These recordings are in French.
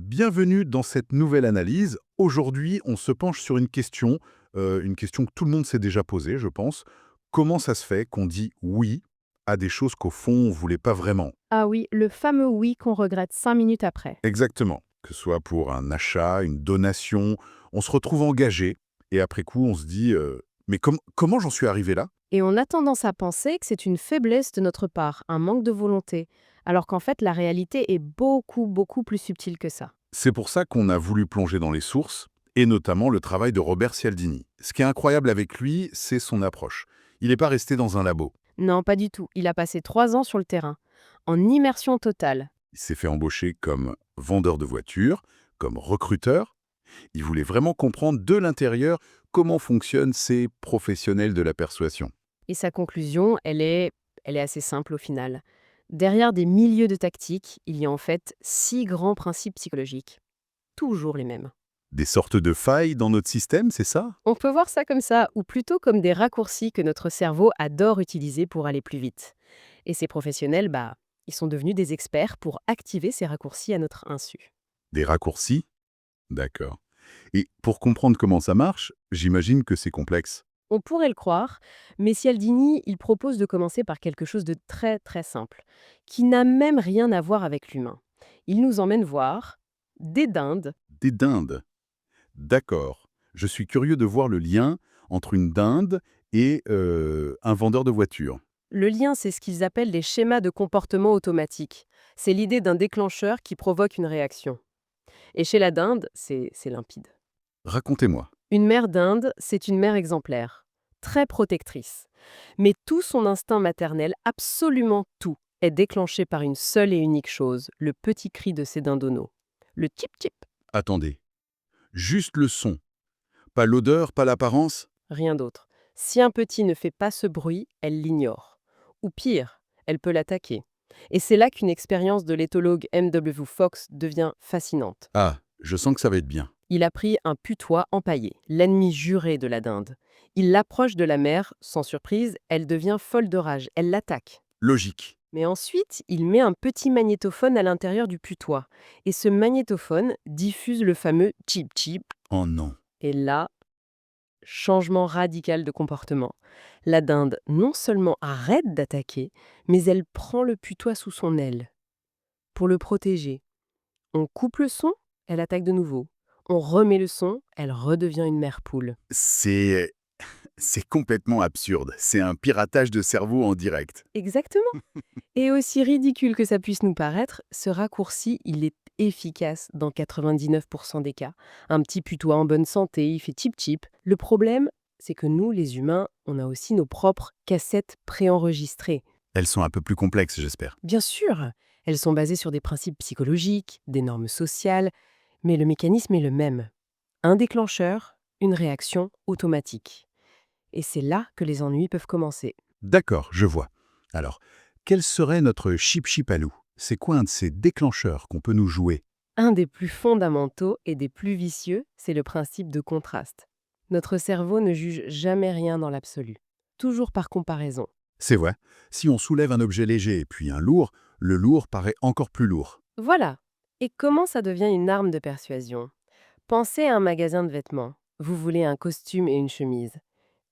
Bienvenue dans cette nouvelle analyse. Aujourd'hui, on se penche sur une question que tout le monde s'est déjà posée, je pense. Comment ça se fait qu'on dit oui à des choses qu'au fond, on ne voulait pas vraiment? Ah oui, le fameux oui qu'on regrette 5 minutes après. Exactement. Que ce soit pour un achat, une donation, on se retrouve engagé et après coup, on se dit mais comment j'en suis arrivé là? Et on a tendance à penser que c'est une faiblesse de notre part, un manque de volonté, alors qu'en fait la réalité est beaucoup, beaucoup plus subtile que ça. C'est pour ça qu'on a voulu plonger dans les sources, et notamment le travail de Robert Cialdini. Ce qui est incroyable avec lui, c'est son approche. Il n'est pas resté dans un labo. Non, pas du tout. Il a passé 3 ans sur le terrain, en immersion totale. Il s'est fait embaucher comme vendeur de voitures, comme recruteur. Il voulait vraiment comprendre de l'intérieur comment fonctionnent ces professionnels de la persuasion. Et sa conclusion, elle est assez simple au final. Derrière des milliers de tactiques, il y a en fait 6 grands principes psychologiques. Toujours les mêmes. Des sortes de failles dans notre système, c'est ça? On peut voir ça comme ça, ou plutôt comme des raccourcis que notre cerveau adore utiliser pour aller plus vite. Et ces professionnels, ils sont devenus des experts pour activer ces raccourcis à notre insu. Des raccourcis? D'accord. Et pour comprendre comment ça marche, j'imagine que c'est complexe. On pourrait le croire, mais Cialdini, il propose de commencer par quelque chose de très très simple, qui n'a même rien à voir avec l'humain. Il nous emmène voir des dindes. Des dindes. D'accord. Je suis curieux de voir le lien entre une dinde et un vendeur de voitures. Le lien, c'est ce qu'ils appellent des schémas de comportement automatique. C'est l'idée d'un déclencheur qui provoque une réaction. Et chez la dinde, c'est limpide. Racontez-moi. Une mère d'Inde, c'est une mère exemplaire, très protectrice. Mais tout son instinct maternel, absolument tout, est déclenché par une seule et unique chose, le petit cri de ses dindonos. Le tip-tip, Attendez. Juste le son. Pas l'odeur, pas l'apparence? rien d'autre. Si un petit ne fait pas ce bruit, elle l'ignore. Ou pire, elle peut l'attaquer. Et c'est là qu'une expérience de l'éthologue M.W. Fox devient fascinante. Ah, je sens que ça va être bien. Il a pris un putois empaillé, l'ennemi juré de la dinde. Il l'approche de la mère, sans surprise, elle devient folle de rage, elle l'attaque. Logique. Mais ensuite, il met un petit magnétophone à l'intérieur du putois. Et ce magnétophone diffuse le fameux chip chip. Oh non. Et là, changement radical de comportement. La dinde non seulement arrête d'attaquer, mais elle prend le putois sous son aile pour le protéger. On coupe le son, elle attaque de nouveau. On remet le son, elle redevient une mère poule. C'est complètement absurde. C'est un piratage de cerveau en direct. Exactement. Et aussi ridicule que ça puisse nous paraître, ce raccourci, il est efficace dans 99% des cas. Un petit putois en bonne santé, il fait chip-chip. Le problème, c'est que nous, les humains, on a aussi nos propres cassettes préenregistrées. Elles sont un peu plus complexes, j'espère. Bien sûr, elles sont basées sur des principes psychologiques, des normes sociales, mais le mécanisme est le même. Un déclencheur, une réaction automatique. Et c'est là que les ennuis peuvent commencer. D'accord, je vois. Alors, quel serait notre chip-chip à loup? C'est quoi un de ces déclencheurs qu'on peut nous jouer? Un des plus fondamentaux et des plus vicieux, c'est le principe de contraste. Notre cerveau ne juge jamais rien dans l'absolu, toujours par comparaison. C'est vrai. Si on soulève un objet léger et puis un lourd, le lourd paraît encore plus lourd. Voilà. Et comment ça devient une arme de persuasion? Pensez à un magasin de vêtements. Vous voulez un costume et une chemise.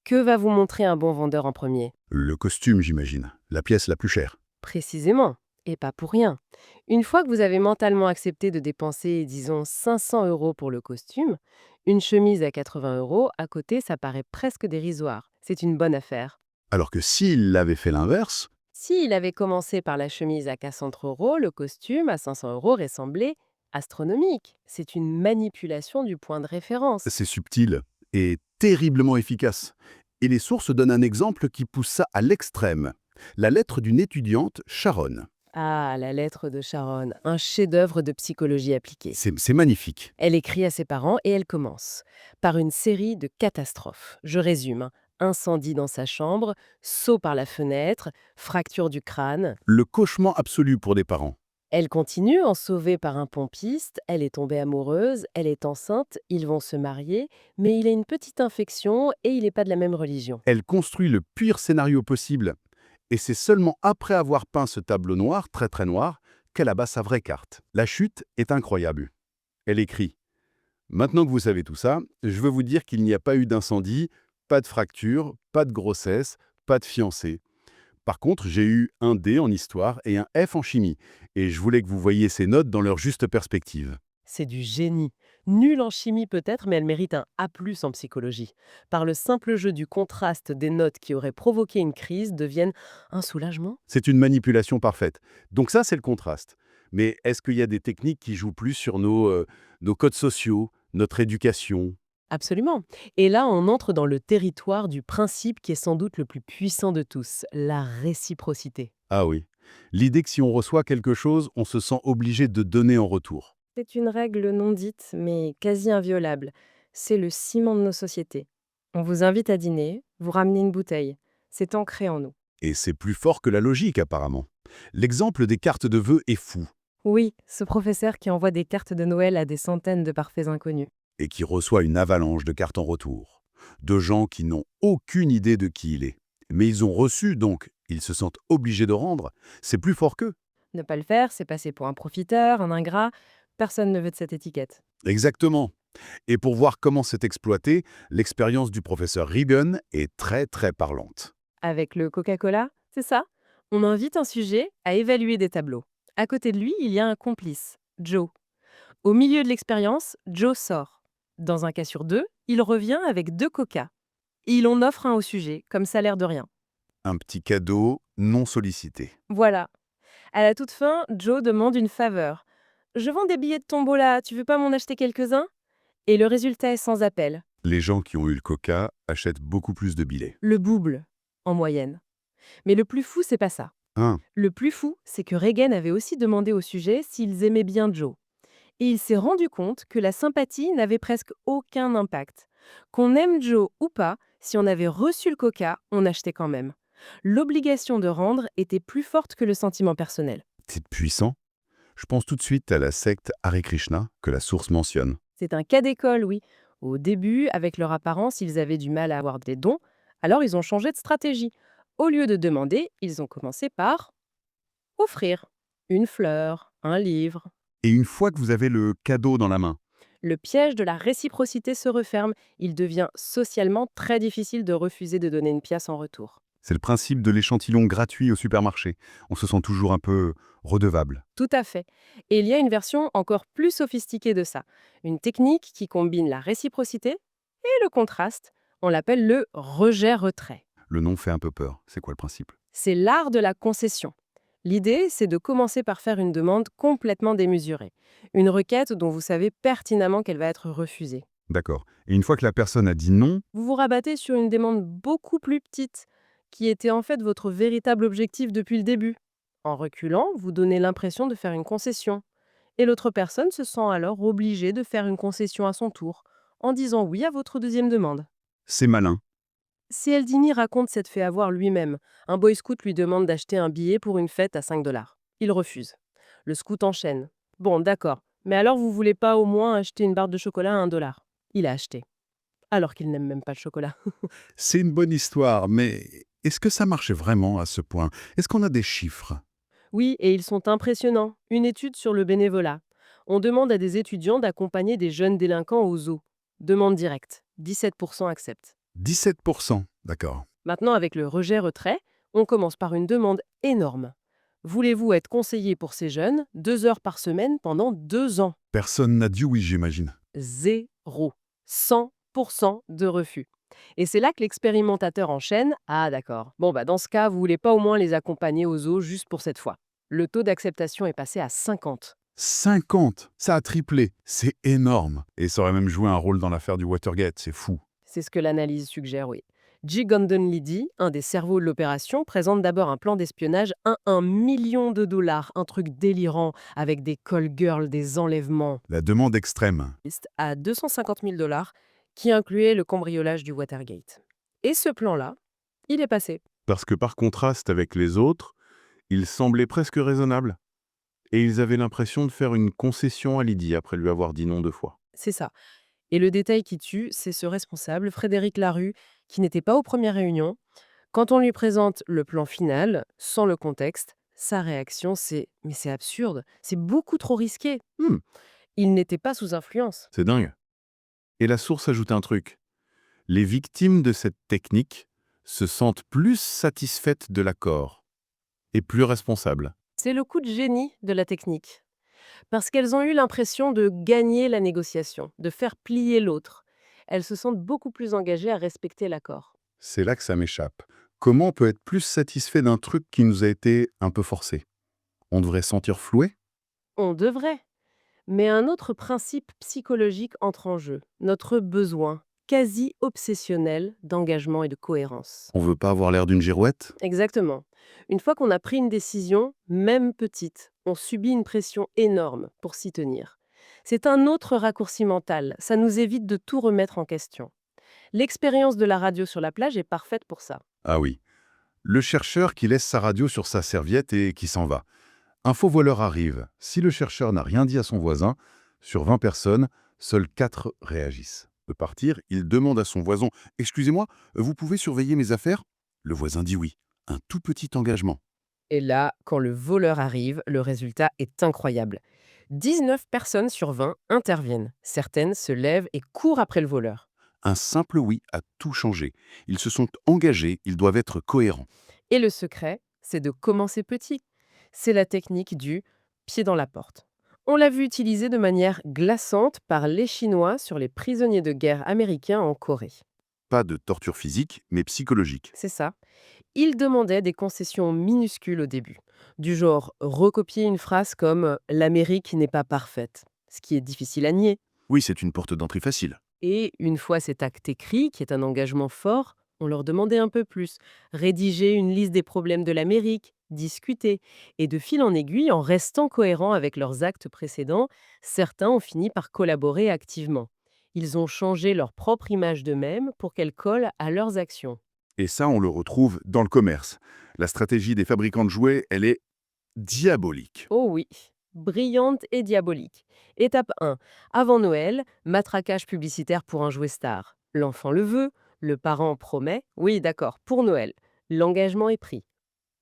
Que va vous montrer un bon vendeur en premier? Le costume, j'imagine. La pièce la plus chère. Précisément. Et pas pour rien. Une fois que vous avez mentalement accepté de dépenser, disons, 500 € pour le costume, une chemise à 80 € à côté, ça paraît presque dérisoire. C'est une bonne affaire. Alors que s'il avait fait l'inverse, S'il avait commencé par la chemise à 400 €, le costume à 500 € aurait semblé astronomique. C'est une manipulation du point de référence. c'est subtil et terriblement efficace. Et les sources donnent un exemple qui pousse ça à l'extrême. La lettre d'une étudiante, Sharon. Ah, la lettre de Sharon, un chef-d'œuvre de psychologie appliquée. C'est magnifique. Elle écrit à ses parents et elle commence par une série de catastrophes. Je résume, hein. Incendie dans sa chambre, saut par la fenêtre, fracture du crâne. Le cauchemar absolu pour des parents. Elle continue en sauvée par un pompiste, elle est tombée amoureuse, elle est enceinte, ils vont se marier, mais il a une petite infection et il n'est pas de la même religion. Elle construit le pire scénario possible. Et c'est seulement après avoir peint ce tableau noir, très très noir, qu'elle abat sa vraie carte. La chute est incroyable. Elle écrit: Maintenant que vous savez tout ça, je veux vous dire qu'il n'y a pas eu d'incendie, pas de fracture, pas de grossesse, pas de fiancé. Par contre, j'ai eu un D en histoire et un F en chimie, et je voulais que vous voyiez ces notes dans leur juste perspective. C'est du génie. Nulle en chimie peut-être, mais elle mérite un A+ en psychologie. Par le simple jeu du contraste des notes qui auraient provoqué une crise deviennent un soulagement. C'est une manipulation parfaite. Donc ça, c'est le contraste. Mais est-ce qu'il y a des techniques qui jouent plus sur nos codes sociaux, notre éducation? Absolument. Et là, on entre dans le territoire du principe qui est sans doute le plus puissant de tous, la réciprocité. Ah oui. L'idée que si on reçoit quelque chose, on se sent obligé de donner en retour. C'est une règle non dite, mais quasi inviolable. C'est le ciment de nos sociétés. On vous invite à dîner, vous ramenez une bouteille. C'est ancré en nous. Et c'est plus fort que la logique, apparemment. L'exemple des cartes de vœux est fou, Oui, ce professeur qui envoie des cartes de Noël à des centaines de parfaits inconnus. et qui reçoit une avalanche de cartes en retour. De gens qui n'ont aucune idée de qui il est. Mais ils ont reçu, donc ils se sentent obligés de rendre. C'est plus fort qu'eux. Ne pas le faire, c'est passer pour un profiteur, un ingrat. Personne ne veut de cette étiquette. Exactement. Et pour voir comment c'est exploité, l'expérience du professeur Regan est très très parlante. Avec le Coca-Cola, c'est ça. On invite un sujet à évaluer des tableaux. À côté de lui, il y a un complice, Joe. Au milieu de l'expérience, Joe sort. Dans un cas sur deux, il revient avec 2 Coca. Et il en offre un au sujet, comme ça a l'air de rien. Un petit cadeau non sollicité. Voilà. À la toute fin, Joe demande une faveur. Je vends des billets de tombola, tu veux pas m'en acheter quelques-uns? Et le résultat est sans appel. Les gens qui ont eu le coca achètent beaucoup plus de billets. Le double, en moyenne. Mais le plus fou, c'est pas ça. Hein. Le plus fou, c'est que Reagan avait aussi demandé au sujet s'ils aimaient bien Joe. Et il s'est rendu compte que la sympathie n'avait presque aucun impact. Qu'on aime Joe ou pas, si on avait reçu le coca, on achetait quand même. L'obligation de rendre était plus forte que le sentiment personnel. C'est puissant. Je pense tout de suite à la secte Hare Krishna que la source mentionne. C'est un cas d'école, oui. Au début, avec leur apparence, ils avaient du mal à avoir des dons, alors ils ont changé de stratégie. Au lieu de demander, ils ont commencé par offrir. Une fleur, un livre. Et une fois que vous avez le cadeau dans la main, Le piège de la réciprocité se referme. Il devient socialement très difficile de refuser de donner une pièce en retour. c'est le principe de l'échantillon gratuit au supermarché. On se sent toujours un peu redevable. Tout à fait. Et il y a une version encore plus sophistiquée de ça. Une technique qui combine la réciprocité et le contraste. On l'appelle le rejet-retrait. Le nom fait un peu peur. C'est quoi le principe? C'est l'art de la concession. L'idée, c'est de commencer par faire une demande complètement démesurée. Une requête dont vous savez pertinemment qu'elle va être refusée. D'accord. Et une fois que la personne a dit non, Vous vous rabattez sur une demande beaucoup plus petite, qui était en fait votre véritable objectif depuis le début. En reculant, vous donnez l'impression de faire une concession. Et l'autre personne se sent alors obligée de faire une concession à son tour, en disant oui à votre deuxième demande. c'est malin. Si Eldini raconte s'être fait avoir lui-même, un boy scout lui demande d'acheter un billet pour une fête à 5 $. Il refuse. Le scout enchaîne. Bon, d'accord, mais alors vous voulez pas au moins acheter une barre de chocolat à 1 $? Il a acheté. Alors qu'il n'aime même pas le chocolat. C'est une bonne histoire, mais est-ce que ça marche vraiment à ce point? Est-ce qu'on a des chiffres? Oui, et ils sont impressionnants. Une étude sur le bénévolat. On demande à des étudiants d'accompagner des jeunes délinquants au zoo. Demande directe. 17% acceptent. 17%. D'accord. Maintenant, avec le rejet-retrait, on commence par une demande énorme. Voulez-vous être conseiller pour ces jeunes 2 heures par semaine pendant 2 ans? Personne n'a dit oui, j'imagine. Zéro. 100% de refus. Et c'est là que l'expérimentateur enchaîne. Ah d'accord. Bon bah dans ce cas, vous voulez pas au moins les accompagner au zoo juste pour cette fois. Le taux d'acceptation est passé à 50. 50. Ça a triplé. C'est énorme. Et ça aurait même joué un rôle dans l'affaire du Watergate. C'est fou. C'est ce que l'analyse suggère, oui. G. Gordon Liddy, un des cerveaux de l'opération, présente d'abord un plan d'espionnage à 1 million de dollars, un truc délirant, avec des call girls, des enlèvements, La demande extrême. à 250 000 dollars, qui incluait le cambriolage du Watergate. Et ce plan-là, il est passé. Parce que par contraste avec les autres, il semblait presque raisonnable. Et ils avaient l'impression de faire une concession à Lydie après lui avoir dit non 2 fois. C'est ça. Et le détail qui tue, c'est ce responsable, Frédéric Larue, qui n'était pas aux premières réunions. Quand on lui présente le plan final, sans le contexte, sa réaction c'est « mais c'est absurde, c'est beaucoup trop risqué ». Il n'était pas sous influence. C'est dingue. Et la source ajoute un truc. Les victimes de cette technique se sentent plus satisfaites de l'accord et plus responsables. C'est le coup de génie de la technique. Parce qu'elles ont eu l'impression de gagner la négociation, de faire plier l'autre. Elles se sentent beaucoup plus engagées à respecter l'accord. C'est là que ça m'échappe. Comment on peut être plus satisfait d'un truc qui nous a été un peu forcé? On devrait se sentir floué? On devrait. Mais un autre principe psychologique entre en jeu, notre besoin quasi obsessionnel d'engagement et de cohérence. On veut pas avoir l'air d'une girouette? Exactement. Une fois qu'on a pris une décision, même petite, on subit une pression énorme pour s'y tenir. C'est un autre raccourci mental, ça nous évite de tout remettre en question. L'expérience de la radio sur la plage est parfaite pour ça. Ah oui. Le chercheur qui laisse sa radio sur sa serviette et qui s'en va. Un faux voleur arrive. Si le chercheur n'a rien dit à son voisin, sur 20 personnes, seuls 4 réagissent. De partir, il demande à son voisin: «Excusez-moi, vous pouvez surveiller mes affaires?» Le voisin dit oui. Un tout petit engagement. Et là, quand le voleur arrive, le résultat est incroyable. 19 personnes sur 20 interviennent. Certaines se lèvent et courent après le voleur. Un simple oui a tout changé. Ils se sont engagés, ils doivent être cohérents. Et le secret, c'est de commencer petit. C'est la technique du pied dans la porte. On l'a vu utilisée de manière glaçante par les Chinois sur les prisonniers de guerre américains en Corée. Pas de torture physique, mais psychologique. C'est ça. Ils demandaient des concessions minuscules au début, du genre recopier une phrase comme «l'Amérique n'est pas parfaite», ce qui est difficile à nier. Oui, c'est une porte d'entrée facile. Et une fois cet acte écrit, qui est un engagement fort, on leur demandait un peu plus. Rédiger une liste des problèmes de l'Amérique, discuter. Et de fil en aiguille, en restant cohérents avec leurs actes précédents, certains ont fini par collaborer activement. Ils ont changé leur propre image d'eux-mêmes pour qu'elle colle à leurs actions. Et ça, on le retrouve dans le commerce. La stratégie des fabricants de jouets, elle est diabolique. Oh oui, brillante et diabolique. Étape 1. Avant Noël, matraquage publicitaire pour un jouet star. L'enfant le veut, le parent promet, oui d'accord, pour Noël. L'engagement est pris.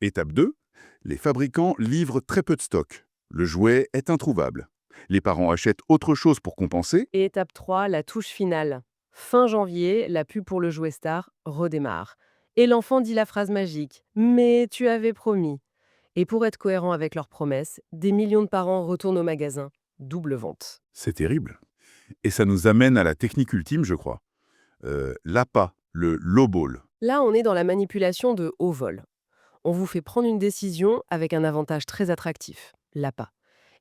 Étape 2, les fabricants livrent très peu de stock. Le jouet est introuvable. Les parents achètent autre chose pour compenser. Et étape 3, la touche finale. Fin janvier, la pub pour le jouet star redémarre. Et l'enfant dit la phrase magique: «Mais tu avais promis». Et pour être cohérent avec leurs promesses, des millions de parents retournent au magasin. Double vente. C'est terrible. Et ça nous amène à la technique ultime, je crois. L'APA, le low ball. Là, on est dans la manipulation de haut vol. On vous fait prendre une décision avec un avantage très attractif, l'appât.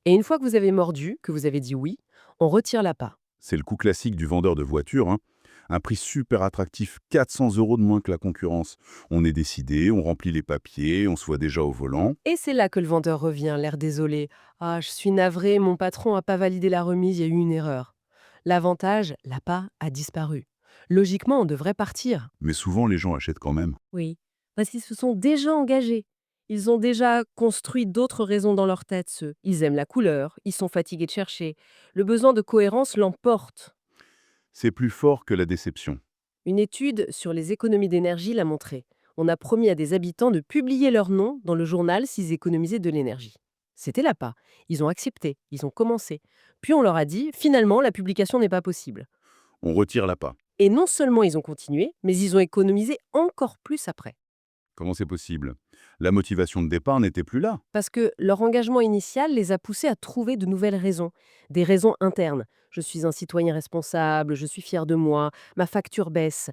Et une fois que vous avez mordu, que vous avez dit oui, on retire l'appât. C'est le coup classique du vendeur de voitures, hein. Un prix super attractif, 400 € de moins que la concurrence. On est décidé, on remplit les papiers, on se voit déjà au volant. Et c'est là que le vendeur revient, l'air désolé. «Ah, je suis navré, mon patron n'a pas validé la remise, il y a eu une erreur». L'avantage, l'appât, a disparu. Logiquement, on devrait partir. Mais souvent, les gens achètent quand même. Oui, parce qu'ils se sont déjà engagés. Ils ont déjà construit d'autres raisons dans leur tête, ceux. Ils aiment la couleur, ils sont fatigués de chercher. Le besoin de cohérence l'emporte. C'est plus fort que la déception. Une étude sur les économies d'énergie l'a montré. On a promis à des habitants de publier leur nom dans le journal s'ils économisaient de l'énergie. C'était l'appât. Ils ont accepté, ils ont commencé. Puis on leur a dit, finalement, la publication n'est pas possible. On retire l'APA. Et non seulement ils ont continué, mais ils ont économisé encore plus après. Comment c'est possible? La motivation de départ n'était plus là. Parce que leur engagement initial les a poussés à trouver de nouvelles raisons, des raisons internes. Je suis un citoyen responsable, je suis fier de moi, ma facture baisse.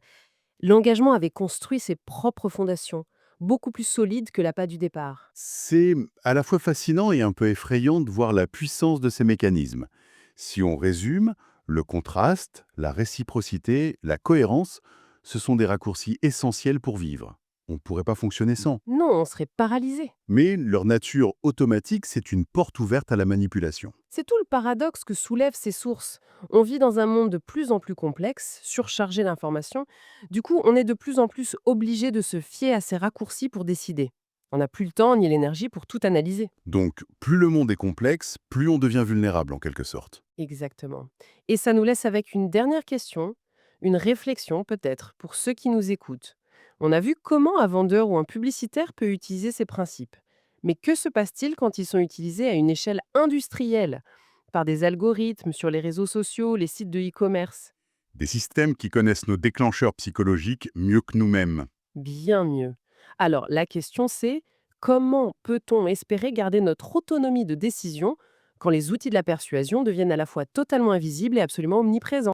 L'engagement avait construit ses propres fondations, beaucoup plus solides que l'appât du départ. C'est à la fois fascinant et un peu effrayant de voir la puissance de ces mécanismes. Si on résume, le contraste, la réciprocité, la cohérence, ce sont des raccourcis essentiels pour vivre. On ne pourrait pas fonctionner sans. Non, on serait paralysé. Mais leur nature automatique, c'est une porte ouverte à la manipulation. C'est tout le paradoxe que soulèvent ces sources. On vit dans un monde de plus en plus complexe, surchargé d'informations. Du coup, on est de plus en plus obligé de se fier à ces raccourcis pour décider. On n'a plus le temps ni l'énergie pour tout analyser. Donc, plus le monde est complexe, plus on devient vulnérable en quelque sorte. Exactement. Et ça nous laisse avec une dernière question, une réflexion peut-être pour ceux qui nous écoutent. On a vu comment un vendeur ou un publicitaire peut utiliser ces principes. Mais que se passe-t-il quand ils sont utilisés à une échelle industrielle? par des algorithmes sur les réseaux sociaux, les sites de e-commerce. Des systèmes qui connaissent nos déclencheurs psychologiques mieux que nous-mêmes. Bien mieux. Alors, la question c'est, comment peut-on espérer garder notre autonomie de décision quand les outils de la persuasion deviennent à la fois totalement invisibles et absolument omniprésents?